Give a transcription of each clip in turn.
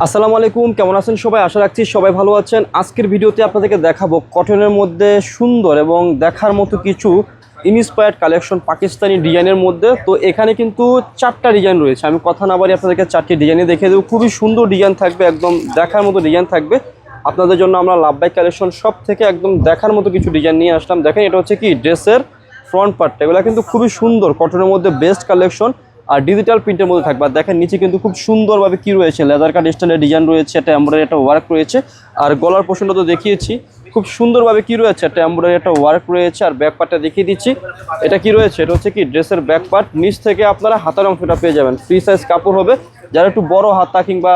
আসসালামু আলাইকুম, কেমন আছেন সবাই? আশা রাখছি সবাই ভালো আছেন। আজকের ভিডিওতে আপনাদেরকে দেখাবো কটনের মধ্যে সুন্দর এবং দেখার মতো কিছু ইন্সপায়ার্ড কালেকশন পাকিস্তানি ডিজাইনের মধ্যে। তো এখানে কিন্তু 4টা ডিজাইন রয়েছে। আমি কথা না বাড়ি আপনাদেরকে 4টি ডিজাইনই দেখে দেবো। খুবই সুন্দর ডিজাইন থাকবে, একদম দেখার মতো ডিজাইন থাকবে আপনাদের জন্য। আমরা লাভবাই কালেকশন সব থেকে একদম দেখার মতো কিছু ডিজাইন নিয়ে আসলাম। দেখেন, এটা হচ্ছে কি ড্রেসের ফ্রন্ট পার্টটা। এগুলো কিন্তু খুবই সুন্দর, কটনের মধ্যে বেস্ট কালেকশন আর ডিজিটাল প্রিন্টের মধ্যে থাকবে। আর দেখেন নিচে কিন্তু খুব সুন্দরভাবে কি রয়েছে, লেদার কাট স্টাইলের ডিজাইন রয়েছে, একটা এমব্রয়ডারি একটা ওয়ার্ক রয়েছে। আর গলার পোর্শনটা তো দেখিয়েছি, খুব সুন্দরভাবে কি রয়েছে, একটা এমব্রয়ডারি একটা ওয়ার্ক রয়েছে। আর ব্যাক পার্টটা দেখিয়ে দিচ্ছি, এটা কি রয়েছে, এটা হচ্ছে কি ড্রেসের ব্যাক পার্ট। নিচ থেকে আপনারা হাতার অংশটা পেয়ে যাবেন, ফ্রি সাইজ কাপড় হবে। যারা একটু বড় হাতা কিংবা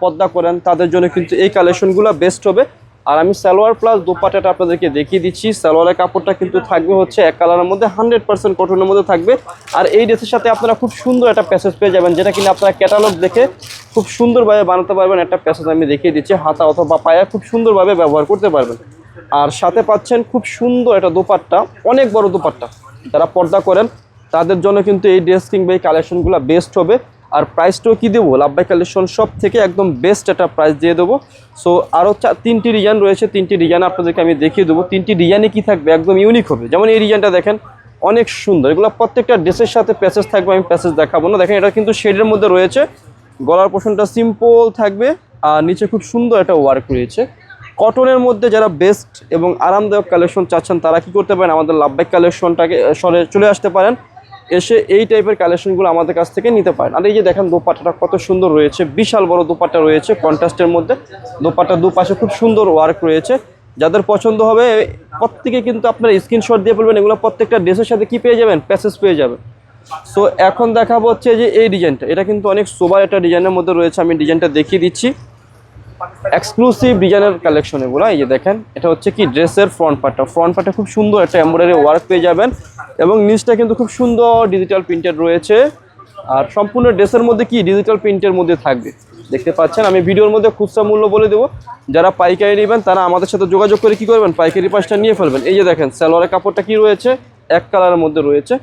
পর্দা করেন তাদের জন্য কিন্তু এই কালেকশনগুলো বেস্ট হবে। আর আমি সালোয়ার প্লাস দোপাট্টাটা আপনাদেরকে দেখিয়ে দিচ্ছি। সালোয়ারের কাপড়টা কিন্তু থাকবে হচ্ছে এক কালারের মধ্যে, 100% কটনের মধ্যে থাকবে। আর এই ড্রেসের সাথে আপনারা খুব সুন্দর একটা প্যাসেজ পেয়ে যাবেন, যেটা কিনা আপনারা ক্যাটালগ দেখে খুব সুন্দরভাবে বানাতে পারবেন। একটা প্যাসেজ আমি দেখিয়ে দিচ্ছি, হাতা অথবা পায়া খুব সুন্দরভাবে ব্যবহার করতে পারবেন। আর সাথে পাচ্ছেন খুব সুন্দর একটা দোপাট্টা, অনেক বড় দোপাট্টা। যারা পর্দা করেন তাদের জন্য কিন্তু এই ড্রেস কিংবা এই কালেকশনগুলো বেস্ট হবে। আর প্রাইসটাও কি দেবো, লাভবাই কালেকশন সব থেকে একদম বেস্ট একটা প্রাইস দিয়ে দেবো। সো আরও 3টি ডিজাইন রয়েছে, 3টি ডিজাইন আপনাদেরকে আমি দেখিয়ে দেবো। 3টি ডিজাইনে কি থাকবে, একদম ইউনিক হবে। যেমন এই ডিজাইনটা দেখেন, অনেক সুন্দর। এগুলো প্রত্যেকটা ড্রেসের সাথে প্যাসেজ থাকবে, আমি প্যাসেজ দেখাবো না। দেখেন, এটা কিন্তু শেডের মধ্যে রয়েছে, গলার পোর্শনটা সিম্পল থাকবে আর নিচে খুব সুন্দর একটা ওয়ার্ক রয়েছে। কটনের মধ্যে যারা বেস্ট এবং আরামদায়ক কালেকশন চাচ্ছেন তারা কি করতে পারেন, আমাদের লাভবাই কালেকশনটাকে চলে আসতে পারেন। এসে এই টাইপের কালেকশনগুলো আমাদের কাছ থেকে নিতে পারেন। আর এই যে দেখেন দোপাট্টাটা কত সুন্দর রয়েছে, বিশাল বড় দোপাট্টা রয়েছে কন্ট্রাস্টের মধ্যে। দোপাট্টার দুপাশে খুব সুন্দর ওয়ার্ক রয়েছে। যাদের পছন্দ হবে প্রত্যেকে কিন্তু আপনারা স্ক্রিনশট দিয়ে বলবেন। এগুলো প্রত্যেকটা ড্রেসের সাথে কি পেয়ে যাবেন, প্যাসেজ পেয়ে যাবেন। সো এখন দেখাবো হচ্ছে যে এই ডিজাইনটা, এটা কিন্তু অনেক সোবার একটা ডিজাইনের মধ্যে রয়েছে। আমি ডিজাইনটা দেখিয়ে দিচ্ছি, এক্সক্লুসিভ ডিজাইনের কালেকশন এগুলো। এই যে দেখেন, এটা হচ্ছে কি ড্রেসের ফ্রন্ট পার্টটা খুব সুন্দর একটা এমব্রয়ডারি ওয়ার্ক পেয়ে যাবেন। এবং নিচটা কিন্তু খুব সুন্দর ডিজিটাল প্রিন্টেড রয়েছে। আর সম্পূর্ণ ড্রেসের মধ্যে কি ডিজিটাল প্রিন্টের মধ্যে থাকবে, দেখতে পাচ্ছেন। আমি ভিডিওর মধ্যে খুচরা মূল্য বলে দেবো। যারা পাইকারি নেবেন তারা আমাদের সাথে যোগাযোগ করে কি করবেন, পাইকারি পাঁচটা নিয়ে ফেলবেন। এই যে দেখেন সালোয়ারের কাপড়টা কি রয়েছে, এক কালারের মধ্যে রয়েছে,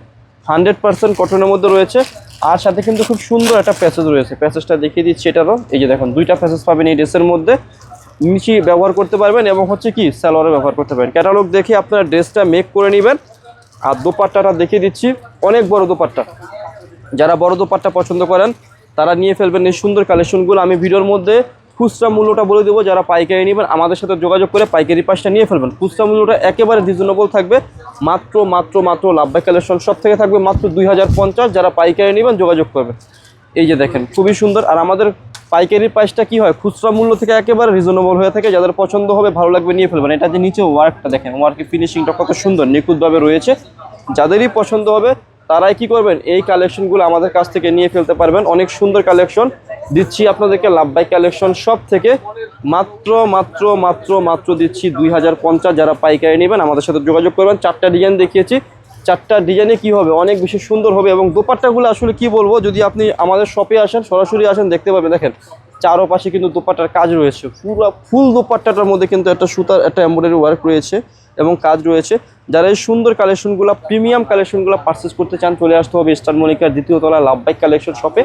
100% কটনের মধ্যে রয়েছে। আর সাথে কিন্তু খুব সুন্দর একটা প্যাসেজ রয়েছে, প্যাসেজটা দেখিয়ে দিচ্ছি এটারও। এই যে দেখুন, 2টা প্যাসেজ পাবেন এই ড্রেসের মধ্যে। নিচে ব্যবহার করতে পারবেন এবং হচ্ছে কি সালোয়ারে ব্যবহার করতে পারবেন। ক্যাটালগ দেখে আপনারা ড্রেসটা মেক করে নেবেন। আর দোপাট্টাটা দেখিয়ে দিচ্ছি, অনেক বড় দোপাট্টা। যারা বড় দোপাট্টা পছন্দ করেন তারা নিয়ে ফেলবেন এই সুন্দর কালেকশনগুলো। আমি ভিডিওর মধ্যে খুচরা মূল্যটা বলে দেবো। যারা পাইকারি নেবেন আমাদের সাথে যোগাযোগ করে পাইকারি পাঁচটা নিয়ে ফেলবেন। খুচরা মূল্যটা একেবারে রিজনেবল থাকবে, মাত্র লাভবাই কালেকশন সব থেকে থাকবে মাত্র 2050। যারা পাইকারি নেবেন যোগাযোগ করবেন। এই যে দেখেন খুবই সুন্দর। আর আমাদের পাইকারি প্রাইসটা কি হয়, খুচরা মূল্য থেকে একেবারে রিজনেবল হয়ে থাকে। যাদের পছন্দ হবে, ভালো লাগবে, নিয়ে ফেলবেন। এটা যে নিচে ওয়ার্কটা দেখেন, ওয়ার্কের ফিনিশিংটা কত সুন্দর, নিখুঁতভাবে রয়েছে। যাদেরই পছন্দ হবে তারাই কি করবেন, এই কালেকশনগুলো আমাদের কাছ থেকে নিয়ে ফেলতে পারবেন। অনেক সুন্দর কালেকশন দিচ্ছি আপনাদেরকে লাভবাই কালেকশন সব থেকে মাত্র দিচ্ছি 2050। যারা পাইকারি নেবেন আমাদের সাথে যোগাযোগ করবেন। 4টা ডিজাইন দেখিয়েছি, 4টা ডিজাইনে কি হবে, অনেক বেশি সুন্দর হবে। এবং দোপাট্টাগুলো আসলে কি বলবো, যদি আপনি আমাদের শপে আসেন, সরাসরি আসেন, দেখতে পাবেন। দেখেন চারোপাশে কিন্তু দোপাট্টার কাজ রয়েছে, পুরো ফুল দোপাট্টাটার মধ্যে কিন্তু একটা সুতার একটা এমব্রয়ডারি ওয়ার্ক রয়েছে এবং কাজ রয়েছে। যারা এই সুন্দর কালেকশনগুলো, প্রিমিয়াম কালেকশনগুলো পারচেস করতে চান, চলে আসতে হবে স্টার মনিকার 2য় তলা লাভবাই কালেকশন শপে।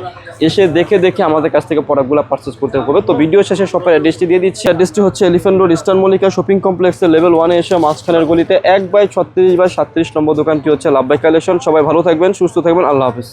এসে দেখে আমাদের কাছ থেকে প্রোডাক্টগুলো পারচেস করতে হবে। তো ভিডিও শেষে শপের অ্যাড্রেসটি দিয়ে দিচ্ছি। অ্যাড্রেসটি হচ্ছে elephant road, star Monica shopping কমপ্লেক্সের লেভেল 1-এ এসে মাঝখানের গলিতে 1/36/37 নম্বর দোকানটি হচ্ছে লাভবাই কালেকশন। সবাই ভালো থাকবেন, সুস্থ থাকবেন, আল্লাহ হাফিজ।